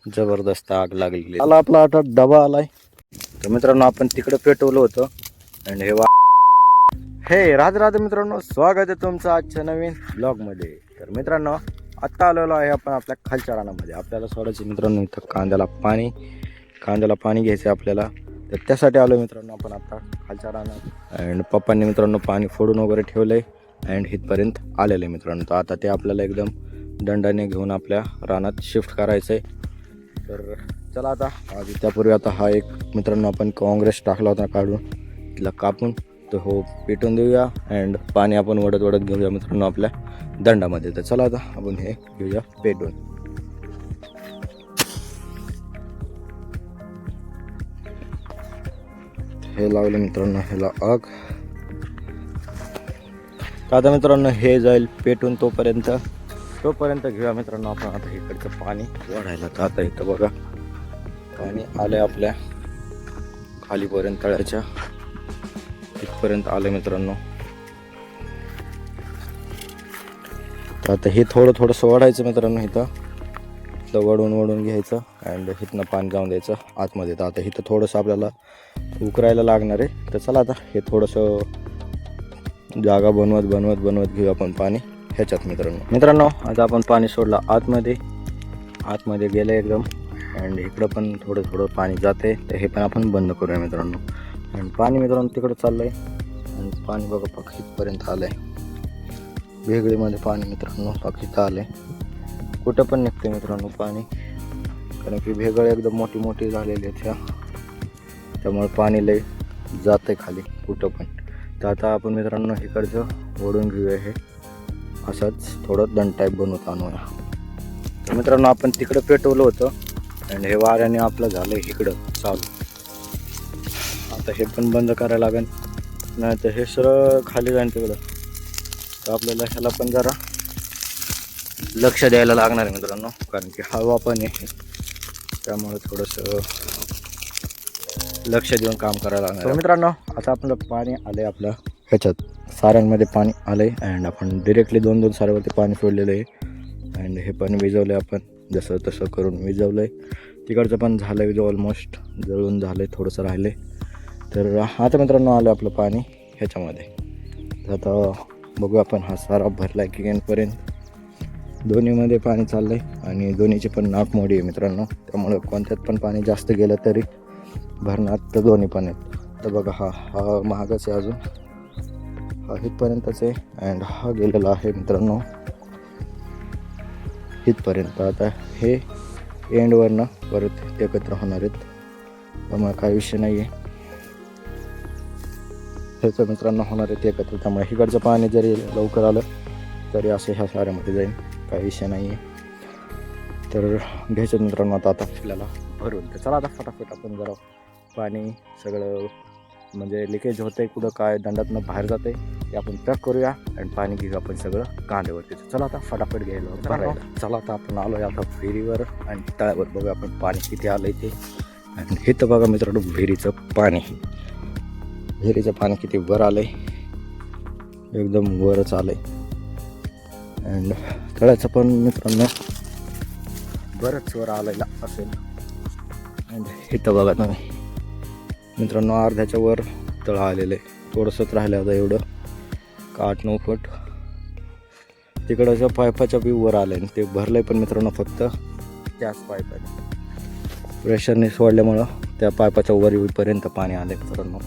जबरदस्त आग लागलेली. मला आपला आता डबा आलाय. तर मित्रांनो आपण तिकडे पेटवलं होतं आणि हे राधे राधे मित्रांनो, स्वागत आहे तुमचं आजच्या नवीन ब्लॉगमध्ये. तर मित्रांनो आत्ता आलेलो आहे आपण आपल्या खालच्या रानामध्ये. आपल्याला सोडायचं मित्रांनो इथं कांद्याला पाणी घ्यायचं आपल्याला. तर त्यासाठी आलो मित्रांनो आपण आता खालच्या रानात. अँड पप्पांनी मित्रांनो पाणी फोडून वगैरे ठेवलंय अँड इथपर्यंत आलेलं आहे मित्रांनो. तर आता ते आपल्याला एकदम दंडाने घेऊन आपल्या रानात शिफ्ट करायचं आहे. तर चला आता त्यापूर्वी आता हा एक मित्रांनो आपण काँग्रेस टाकला होता काढून तिला कापून तर हो पेटून देऊया अँड पाणी आपण वडत घेऊया मित्रांनो आपल्या दंडामध्ये. तर चला आता आपण हे घेऊया पेटून. हे लावलं मित्रांनो ह्याला आग. आता मित्रांनो हे जाईल पेटून तोपर्यंत घेऊया मित्रांनो आपण आता इकडचं पाणी वाढायला. तर आता इथं बघा पाणी आलंय आपल्या खालीपर्यंत, तळ्याच्या इथपर्यंत आलं मित्रांनो. तर आता हे थोडंसं वाढायचं मित्रांनो. इथं वडून घ्यायचं अँड इथनं पाणी जाऊन द्यायचं आतमध्ये. तर आता इथं थोडंसं आपल्याला उकरायला लागणार आहे. तर चला आता हे थोडंसं जागा बनवत घेऊ आपण पाणी ह्याच्यात मित्रांनो. आता आपण पाणी सोडलं आतमध्ये गेलं एकदम अँड इकडं पण थोडं पाणी जाते. तर हे पण आपण बंद करूया मित्रांनो. आणि पाणी मित्रांनो तिकडं चाललंय आणि पाणी बघा पक्क इथपर्यंत आलंय. वेगळीमध्ये पाणी मित्रांनो पक्क इथं आलंय. कुठं पण निघते मित्रांनो पाणी, कारण की भेगळ एकदम मोठी झालेली आहे त्यामुळे पाणी लय जातंय खाली कुठं पण. तर आता आपण मित्रांनो इकडचं ओढून घेऊया. हे असंच थोडं दंड टाईप बनवत आणूया. तर मित्रांनो आपण तिकडं पेटवलं होतं आणि हे वाऱ्याने आपलं झालं इकडं चालू. आता हे पण बंद करायला लागेल, नाही तर हे सरळ खाली जाईल तिकडं. तर आपल्याला ह्याला पण जरा लक्ष द्यायला लागणार आहे मित्रांनो, कारण की हवा पण आहे त्यामुळे थोडंसं लक्ष देऊन काम करायला लागणार. मित्रांनो आता आपलं पाणी आलंय आपल्या ह्याच्यात साऱ्यांमध्ये पाणी आलंय अँड आपण डिरेक्टली 2 साऱ्यावरती पाणी सोडलेलं आहे. अँड हे पण विजवलं आहे आपण, जसं तसं करून विजवलं आहे. तिकडचं पण झालं आहे ऑलमोस्ट जळून झालं आहे, थोडंसं राहिलं आहे. तर आता मित्रांनो आलं आपलं पाणी ह्याच्यामध्ये. तर आता बघू आपण हा सारा भरला आहे की एंडपर्यंत. दोन्हीमध्ये पाणी चाललं आहे आणि दोन्हीची पण नाक मोडी आहे मित्रांनो, त्यामुळं कोणत्यात पण पाणी जास्त गेलं तरी भरणार तर दोन्ही पण आहेत. तर बघा हा महागच आहे, अजून हा इथपर्यंतच आहे अँड हा गेलेला आहे मित्रांनो इथपर्यंत. आता हे एंडवरनं परत एकत्र होणार आहेत, त्यामुळे काही विषय नाही आहे. ह्याचं मित्रांनो होणार आहेत एकत्र, त्यामुळे इकडचं पाणी जरी लवकर आलं तरी असं ह्या साऱ्यामध्ये जाईल, काही विषय नाही आहे. तर घ्यायचं मित्रांनो आता आपल्याला भरून. तर चला आता फटाफट आपण जरा पाणी सगळं म्हणजे लिकेज होतं आहे कुठं काय दंडातनं बाहेर जातं आहे ते आपण पॅक करूया आणि पाणी घेऊ आपण सगळं कांद्यावरती. चला आता फटाफट घ्यायला भरायला. चला आता आपण आलो आहे आता विहिरीवर आणि तळ्यावर. बघूया आपण पाणी किती आलं आहे ते. आणि हे तर बघा मित्रांनो विहिरीचं पाणी किती वर आलं आहे, एकदम वरच आलं आहे. अँड तळ्याचं पण मित्रांनो बरंच वर आलेला असेल. अँड इथं बघा तुम्ही मित्रांनो अर्ध्याच्या वर तळ आलेलं आहे, थोडंसंच राहिलं होतं एवढं का 8-9 फूट. तिकडच्या पाईपाच्या बी वर आलं आहे ते भरलं आहे, पण मित्रांनो फक्त त्याच पाईपाने प्रेशरने सोडल्यामुळं त्या पाईपाच्या वर येईपर्यंत पाणी आलं आहे मित्रांनो.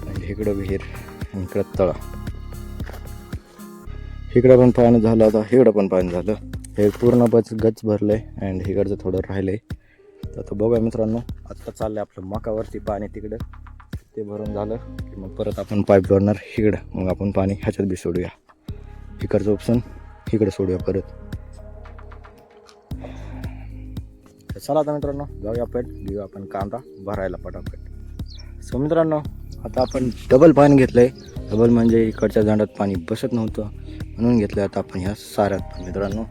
आणि इकडं विहीर, इकडं तळा, इकडं पण पाणी झालं, आता इकडं पण पाणी झालं. हे पूर्ण गच भरलं आहे अँड इकडचं थोडं राहिलं आहे. तर आता बघा मित्रांनो आत्ता चाललं आहे आपलं मकावरती पाणी तिकडं. ते भरून झालं की मग परत आपण पाईप जोडणार इकडं, मग आपण पाणी ह्याच्यात बी सोडूया. इकडचं ऑप्शन इकडं सोडूया परत. तर चला आता मित्रांनो जाऊया घेऊया आपण कांदा भरायला पटापट. सो मित्रांनो आता आपण डबल पाणी घेतलं आहे. डबल म्हणजे इकडच्या दंडात पाणी बसत नव्हतं म्हणून घेतलं. आता आपण ह्या साऱ्यात पण मित्रांनो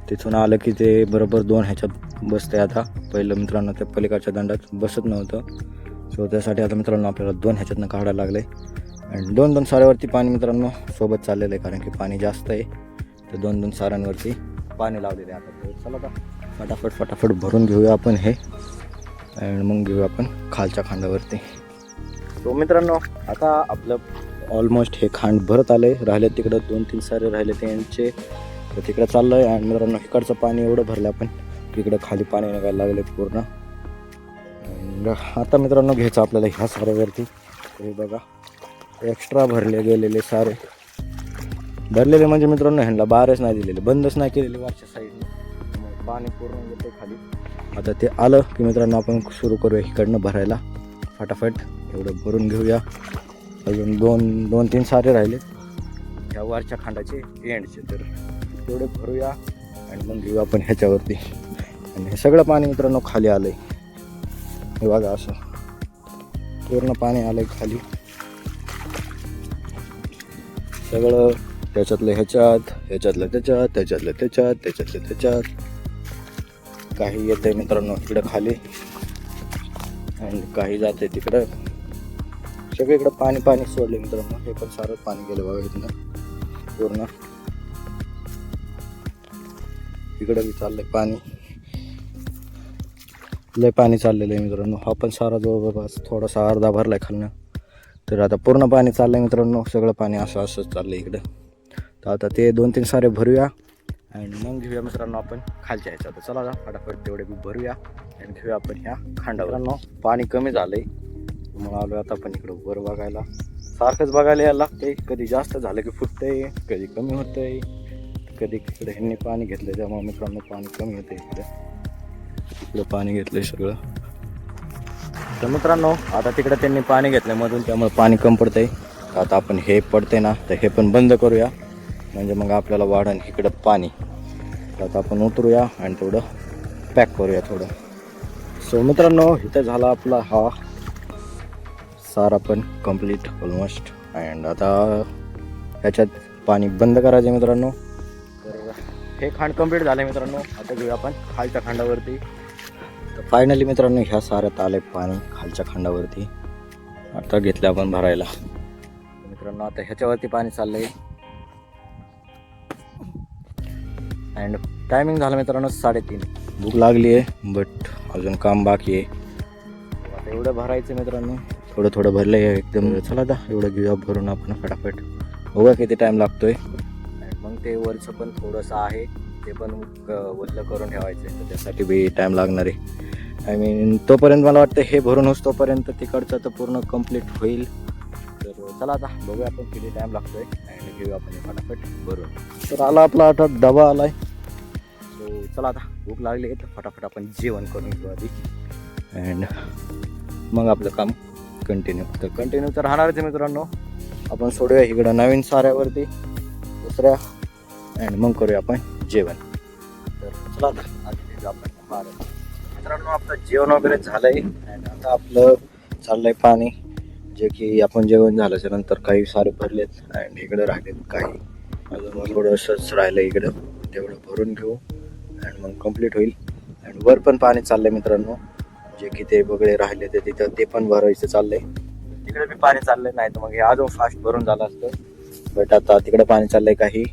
तिथून आलं की ते बरोबर 2 ह्याच्यात बसतं आहे. आता पहिलं मित्रांनो त्या पलीकडच्या दंडात बसत नव्हतं, सो त्यासाठी आता मित्रांनो आपल्याला 2 ह्याच्यातनं काढायला लागलं आहे. आणि 2 साऱ्यावरती पाणी मित्रांनो सोबत चाललेलं आहे, कारण की पाणी जास्त आहे. तर 2 साऱ्यांवरती पाणी लावलेलं आहे. आता चला आता फटाफट भरून घेऊया आपण हे आणि मग घेऊया आपण खालच्या खांडावरती. तो मित्रांनो आता आपलं ऑलमोस्ट हे खांड भरत आलं आहे. राहिले तिकडं 2-3 सारे राहिले त्यांचे, तर तिकडं चाललं आहे. आणि मित्रांनो इकडचं पाणी एवढं भरलं आपण, तिकडं खाली पाणी निघायला लागले पूर्ण. आता मित्रांनो घ्यायचं आपल्याला ह्या साऱ्यावरती. हे बघा एक्स्ट्रा भरले गेलेले सारे, भरलेले म्हणजे मित्रांनो ह्यांना बारच नाही दिलेले, बंदच नाही केलेले वरच्या साईडने, पाणी पूर्ण येतं खाली. आता ते आलं की मित्रांनो आपण सुरू करूया इकडनं भरायला फटाफट. एवढं भरून घेऊया. अजून 2-3 सारे राहिले ह्या वरच्या खांडाचे एंडचे, तर तेवढे भरूया आणि मग घेऊया आपण ह्याच्यावरती. आणि हे सगळं पाणी मित्रांनो खाली आलं आहे. हे बघा असं पूर्ण पाणी आलं आहे खाली सगळं, त्याच्यातलं ह्याच्यात, ह्याच्यातलं त्याच्यात, त्याच्यातलं त्याच्यात, त्याच्यातलं त्याच्यात. काही येतं आहे मित्रांनो इकडं खाली आणि काही जाते तिकडं. सगळीकडं पाणी सोडले मित्रांनो. हे पण सारं पाणी गेलं बघा इथनं पूर्ण. इकडं बी चाललंय पाणी, लय पाणी चाललेलं आहे मित्रांनो. हा पण सारा जवळपास थोडासा अर्धा भरलाय खालनं, तर आता पूर्ण पाणी चाललंय मित्रांनो. सगळं पाणी असंच चाललंय इकडं. तर आता ते 2-3 सारे भरूया आणि मग घेऊया मित्रांनो आपण खालच्या ह्याच्यात. तर चला फटाफट तेवढे बी भरूया आणि घेऊया आपण ह्या खांडावर. मित्रांनो पाणी कमी झालंय म्हणून आलो आता आपण इकडं वर बघायला. सारखंच बघायला यायला लागतंय, कधी जास्त झालं की फुटतंय, कधी कमी होतंय, कधी इकडे ह्यांनी पाणी घेतलंय त्यामुळे मित्रांनो पाणी कमी होतंय. इकडं पाणी घेतलंय सगळं. तर मित्रांनो आता तिकडे त्यांनी पाणी घेतलंय मधून, त्यामुळे पाणी कमी पडतंय. आता आपण हे पडते ना, तर हे पण बंद करूया म्हणजे मग आपल्याला वाढन इकडं पाणी. तर आता आपण उतरूया आणि तेवढं पॅक करूया थोडं. सो मित्रांनो इथं झाला आपला हा सारा पण कंप्लीट ऑलमोस्ट. अँड आता ह्याच्यात पाणी बंद करायचं मित्रांनो. तर हे खांड कंप्लीट झालं मित्रांनो. आता घेऊया आपण खालच्या खांडावरती. तर फायनली मित्रांनो ह्या साऱ्यात आलं पाणी खालच्या खांडावरती. आता घेतलं आपण भरायला. मित्रांनो आता ह्याच्यावरती पाणी चाललंय अँड टायमिंग झालं मित्रांनो 3:30. भूक लागली आहे बट अजून काम बाकी आहे. आता एवढं भरायचं मित्रांनो, थोडं भरलं आहे एकदम. चला आता एवढं घेऊया भरून आपण फटाफट. बघा किती टाईम लागतोय. मग ते वरचं पण थोडंसं आहे ते पण वल्ल करून ठेवायचं आहे, तर त्यासाठी बी टाईम लागणार आहे. आय मीन तोपर्यंत मला वाटतं हे भरून होस तोपर्यंत तिकडचं तर पूर्ण कंप्लीट होईल. तर चला आता बघूया आपण किती टाईम लागतोय आणि घेऊया आपण फटाफट भरून. तर आला आपला आता डबा आलाय. सो चला आता भूक लागली आहे तर फटाफट आपण जेवण करून घेऊ आधी अँड मग आपलं काम कंटिन्यू तर राहणारच आहे मित्रांनो. आपण सोडूया इकडं नवीन साऱ्यावरती दुसऱ्या अँड मग करूया आपण जेवण. तर चला आता आपण मित्रांनो आपलं जेवण वगैरे झालंय अँड आता आपलं चाललंय पाणी, जे की आपण जेवण झाल्याच्या नंतर काही सारे भरलेत अँड इकडे राहिलेत काही. अजून थोडंसंच राहिलं इकडं, तेवढं भरून घेऊ अँड मग कंप्लीट होईल. अँड वर पण पाणी चाललंय मित्रांनो, जे की ते वगैरे राहिले ते तिथं ते पण भरायचं चाललंय. तिकडे बी पाणी चाललंय, नाही तर मग हे अजून फास्ट भरून झालं असतं. बट आता तिकडे पाणी चाललंय काही,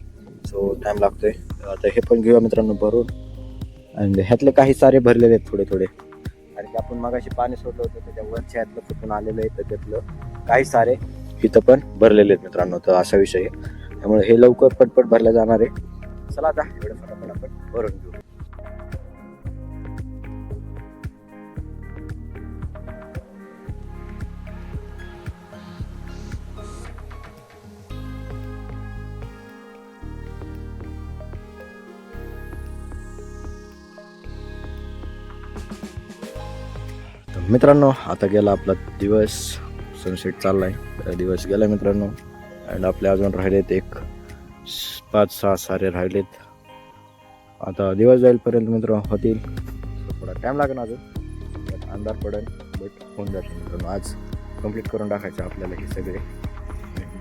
सो टाईम लागतोय. आता हे पण घेऊया मित्रांनो भरून. आणि ह्यातले काही सारे भरलेले आहेत थोडे. आणि ते आपण मगाशी पाणी सोडलं होतं त्याच्या वरच्या ह्यातलं फुटून आलेलं आहे, तर त्यातलं काही सारे इथं पण भरलेले आहेत मित्रांनो. तर असा विषय आहे, त्यामुळे हे लवकर पटपट भरलं जाणार आहे. चला आता एवढं फटाफट आपण भरून घेऊ. मित्रांनो आता गेला आपला दिवस, सनसेट चाललाय, दिवस गेला मित्रांनो. अँड आपले अजून राहिलेत एक 5-6 सारे राहिलेत. आता दिवस जाईलपर्यंत मित्र होतील, थोडा टाईम लागेल अजून, अंधार पडेल बट होऊन जाते मित्रांनो. आज कंप्लीट करून टाकायचं आपल्याला हे सगळे.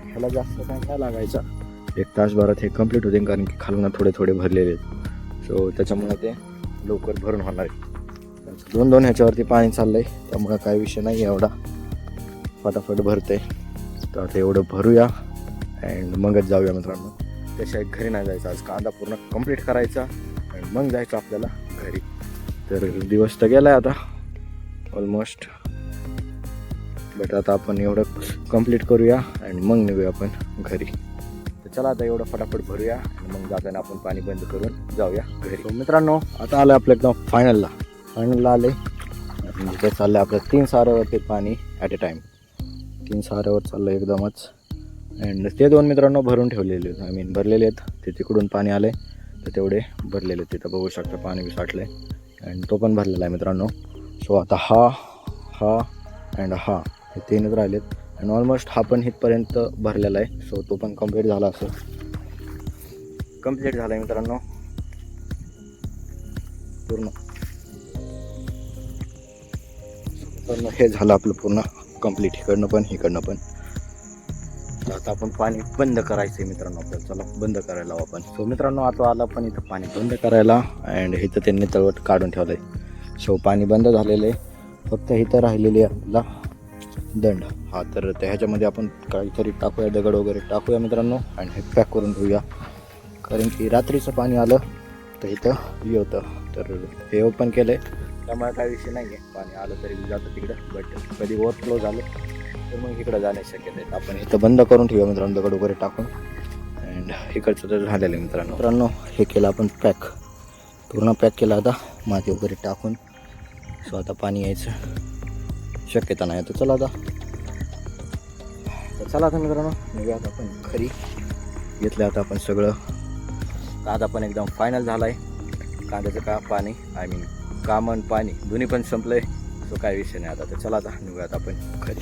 ह्याला जास्त टाईम नाही लागायचा, 1 तासभरात हे कंप्लीट होते, कारण की खालून थोडे भरलेले आहेत. सो त्याच्यामुळे ते लवकर भरून होणार आहे. 2 ह्याच्यावरती पाणी चाललंय, त्यामुळे काही विषय नाही एवढा, फटाफट भरते. तर आता एवढं भरूया अँड मगच जाऊया मित्रांनो. त्याशिवाय घरी नाही जायचं. आज कांदा पूर्ण कंप्लीट करायचा आणि मग जायचं आपल्याला घरी. तर दिवस तर गेलाय आता ऑलमोस्ट. बट आता आपण एवढं कंप्लीट करूया आणि मग निघूया आपण घरी. तर चला आता एवढं फटाफट भरूया आणि मग जाताना आपण पाणी बंद करून जाऊया घरी. So, मित्रांनो आता आलं आपलं एकदम फायनलला आले. इथे चाललं आपलं 3 साऱ्यावरती पाणी ॲट अ टाईम. 3 साऱ्यावर चाललं एकदमच. अँड ते 2 मित्रांनो भरून ठेवलेले आहेत, भरलेले आहेत. ते तिकडून पाणी आले तर तेवढे भरलेले आहेत. तिथं बघू शकता पाणी बी साठलं आहे अँड तो पण भरलेला आहे मित्रांनो. सो आता हा अँड हा हे 3च राहिलेत आणि ऑलमोस्ट हा पण इथपर्यंत भरलेला आहे. सो तो पण कंप्लीट झाला असं कंप्लीट झाला आहे मित्रांनो पूर्ण. हे झालं आपलं पूर्ण कंप्लीट, इकडनं पण. आता आपण पाणी बंद करायचं आहे मित्रांनो आपल्याला. चला बंद करायला लावू आपण. सो मित्रांनो आता आला पण इथं पाणी बंद करायला अँड इथं त्यांनी तळवट काढून ठेवलं आहे. सो पाणी बंद झालेलं आहे. फक्त इथं राहिलेली आहे आपला दंड. हा तर ह्याच्यामध्ये आपण काहीतरी टाकूया, दगड वगैरे टाकूया मित्रांनो आणि हे पॅक करून ठेवूया. कारण की रात्रीचं पाणी आलं तर इथं हे होतं. तर हे ओपन केलं आहे त्यामुळे काही विषय नाही आहे. पाणी आलं तरी जातं तिकडं. बट कधी ओव्हरफ्लो झालं तर मग इकडं जाण्याची शक्यता आहे. आपण इथं बंद करून ठेवूया मित्रांनो दगड वगैरे टाकून. अँड इकडचं तर झालेलं आहे मित्रांनो. हे केलं आपण पॅक, पूर्ण पॅक केलं आता माती वगैरे टाकून. सो आता पाणी यायचं शक्यता नाही. तर चला आता मित्रांनो निघूया आता आपण घरी. घेतलं आता आपण सगळं. कांदा पण एकदम फायनल झाला आहे. कांद्याचं पाणी काम आणि पाणी दोन्ही पण संपलं आहे. सो काही विषय नाही आता. तर चला आता निघूयात आपण घरी.